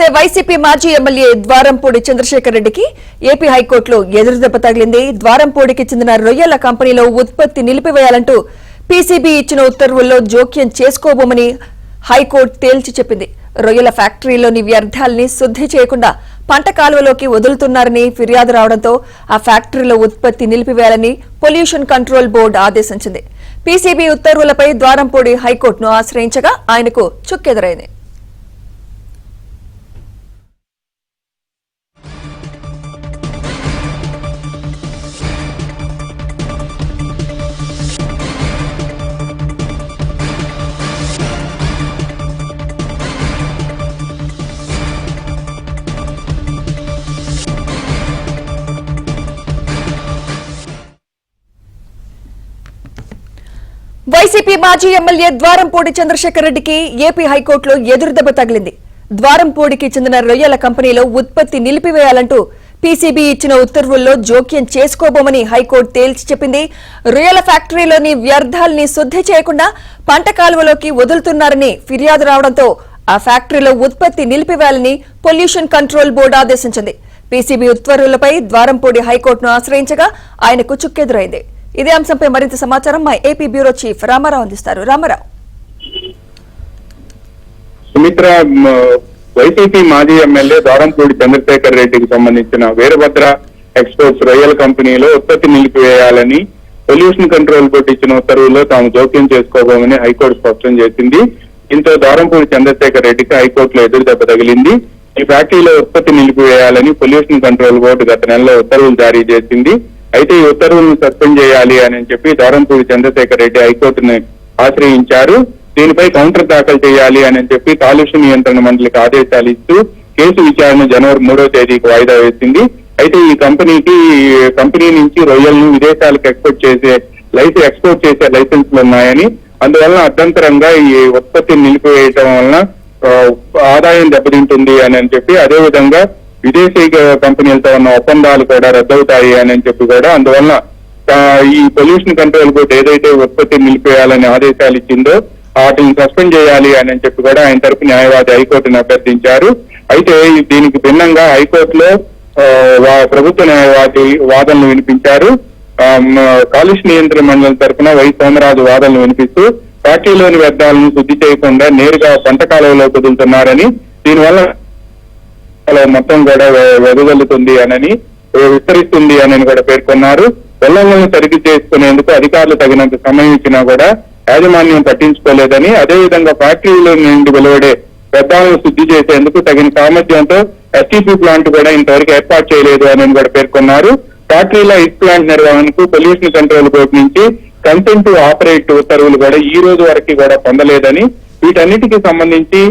ఇస్తే వైసీపీ మాజీ ఎమ్మెల్యే ద్వారంపూడి చంద్రశేఖర్ రెడ్డికి ఏపీ హైకోర్టులో ఎదురుదెబ్బ తగిలింది. ద్వారంపూడికి చెందిన రొయ్యల కంపెనీలో ఉత్పత్తి నిలిపివేయాలంటూ పీసీబీ ఇచ్చిన ఉత్తర్వుల్లో జోక్యం చేసుకోబోమని హైకోర్టు తేల్చి చెప్పింది. రొయ్యల ఫ్యాక్టరీలోని వ్యర్థాల్ని శుద్ధి చేయకుండా పంట కాలువలోకి వదులుతున్నారని ఫిర్యాదు రావడంతో ఆ ఫ్యాక్టరీలో ఉత్పత్తి నిలిపివేయాలని పొల్యూషన్ కంట్రోల్ బోర్డు ఆదేశించింది. పీసీబీ ఉత్తర్వులపై ద్వారంపూడి హైకోర్టును ఆశ్రయించగా ఆయనకు చుక్కెదురైంది. వైసీపీ మాజీ ఎమ్మెల్యే ద్వారంపూడి చంద్రశేఖర్ రెడ్డికి ఏపీ హైకోర్టులో ఎదురుదెబ్బ తగిలింది. ద్వారంపూడికి చెందిన రొయ్యల కంపెనీలో ఉత్పత్తి నిలిపివేయాలంటూ పీసీబీ ఇచ్చిన ఉత్తర్వుల్లో జోక్యం చేసుకోబోమని హైకోర్టు తేల్చి చెప్పింది. రొయ్యల ఫ్యాక్టరీలోని వ్యర్థాల్ని శుద్ధి చేయకుండా పంట కాలువలోకి వదులుతున్నారని ఫిర్యాదు రావడంతో ఆ ఫ్యాక్టరీలో ఉత్పత్తి నిలిపివేయాలని పొల్యూషన్ కంట్రోల్ బోర్డు ఆదేశించింది. పీసీబీ ఉత్తర్వులపై ద్వారంపూడి హైకోర్టును ఆశ్రయించగా ఆయనకు చుక్కెదురైంది. ఇదే అంశంపై మరింత సమాచారం మా ఏపీ బ్యూరో చీఫ్ రామారావు అందిస్తారు. రామారావు. సుమిత్ర, వైసీపీ మాజీ ఎమ్మెల్యే ద్వారంపూడి చంద్రశేఖర్ రెడ్డికి సంబంధించిన వీరభద్ర ఎక్స్పోర్ట్స్ రొయ్యల కంపెనీలో ఉత్పత్తి నిలిపివేయాలని పొల్యూషన్ కంట్రోల్ బోర్డు ఇచ్చిన ఉత్తర్వుల్లో తాము జోక్యం చేసుకోబోమని హైకోర్టు స్పష్టం చేసింది. దీంతో ద్వారంపూడి చంద్రశేఖర్ రెడ్డికి హైకోర్టులో ఎదురుదెబ్బ తగిలింది. ఈ ఫ్యాక్టరీలో ఉత్పత్తి నిలిపివేయాలని పొల్యూషన్ కంట్రోల్ బోర్డు గత నెలలో ఉత్తర్వులు జారీ చేసింది. అయితే ఈ ఉత్తర్వులను సస్పెండ్ చేయాలి అని చెప్పి ద్వారంపూడి చంద్రశేఖర్ రెడ్డి హైకోర్టును ఆశ్రయించారు. దీనిపై కౌంటర్ దాఖలు చేయాలి అని చెప్పి కాలుష్య నియంత్రణ మండలికి ఆదేశాలు ఇస్తూ కేసు విచారణ జనవరి 3వ తేదీకి వాయిదా వేసింది. అయితే ఈ కంపెనీ నుంచి రొయ్యలను విదేశాలకు ఎక్స్పోర్ట్ చేసే లైసెన్సులు ఉన్నాయని, అందువలన అభ్యంతరంగా ఈ ఉత్పత్తిని నిలిపివేయటం వలన ఆదాయం దెబ్బతింటుంది అని చెప్పి, అదేవిధంగా విదేశీ కంపెనీలతో ఉన్న ఒప్పందాలు కూడా రద్దవుతాయి అని చెప్పి కూడా, అందువలన ఈ పొల్యూషన్ కంట్రోల్ బోర్డు ఏదైతే ఉత్పత్తి నిలిపేయాలని ఆదేశాలు ఇచ్చిందో వాటిని సస్పెండ్ చేయాలి అని చెప్పి కూడా ఆయన తరపు న్యాయవాది హైకోర్టును అభ్యర్థించారు. అయితే దీనికి భిన్నంగా హైకోర్టులో ప్రభుత్వ న్యాయవాది వాదనలు వినిపించారు. కాలుష్య నియంత్రణ మండలి తరఫున వై సోమరాజు వాదనలు వినిపిస్తూ ఫ్యాక్టరీలోని వ్యర్థాలను శుద్ధి చేయకుండా నేరుగా పంట కాలువలో వదులుతున్నారని, దీనివల్ల మొత్తం కూడా వెదజల్లుతుంది అని విస్తరిస్తుంది అని కూడా పేర్కొన్నారు. ఉల్లంఘనలను తనిఖీ చేసుకునేందుకు అధికారులు తగినంత సమయం ఇచ్చినా కూడా యాజమాన్యం పట్టించుకోలేదని, అదేవిధంగా ఫ్యాక్టరీలో నుండి వెలువడే వ్యర్థాలను శుద్ధి చేసేందుకు తగిన సామర్థ్యంతో ఎస్టీపీ ప్లాంట్ కూడా ఇంతవరకు ఏర్పాటు చేయలేదు అని కూడా పేర్కొన్నారు. ఫ్యాక్టరీలో ఐస్ ప్లాంట్ నిర్వహణకు పొల్యూషన్ కంట్రోల్ బోర్డు నుంచి కన్సెంట్ టు ఆపరేట్ ఉత్తర్వులు కూడా ఈ రోజు వరకు కూడా పొందలేదని, వీటన్నిటికీ సంబంధించి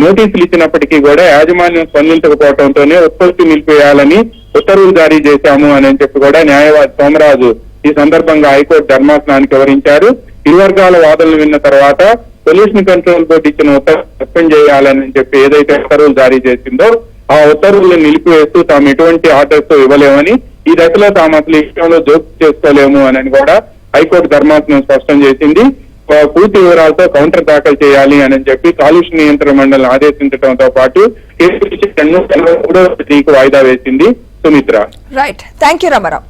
నోటీసులు ఇచ్చినప్పటికీ కూడా యాజమాన్యం స్పందించకపోవడంతోనే ఉత్పత్తి నిలిపేయాలని ఉత్తర్వులు జారీ చేశాము అని చెప్పి కూడా న్యాయవాది సోమరాజు ఈ సందర్భంగా హైకోర్టు ధర్మాసనానికి వివరించారు. ఇరు వర్గాల వాదనలు విన్న తర్వాత పొల్యూషన్ కంట్రోల్ బోర్డు ఇచ్చిన ఉత్తర్వులు సస్పెండ్ చేయాలని చెప్పి ఏదైతే ఉత్తర్వులు జారీ చేసిందో ఆ ఉత్తర్వులను నిలిపివేస్తూ తాము ఎటువంటి ఆర్డర్స్ ఇవ్వలేమని, ఈ దశలో తాము అసలు ఈ విషయంలో జోక్యం చేసుకోలేము అని కూడా హైకోర్టు ధర్మాసనం స్పష్టం చేసింది. పూర్తి వివరాలతో కౌంటర్ దాఖలు చేయాలి అని చెప్పి కాలుష్య నియంత్రణ మండలిని ఆదేశించడంతో పాటు కేసు 3వ తేదీకి వాయిదా వేసింది. Sumitra. Right, thank you Ramarao.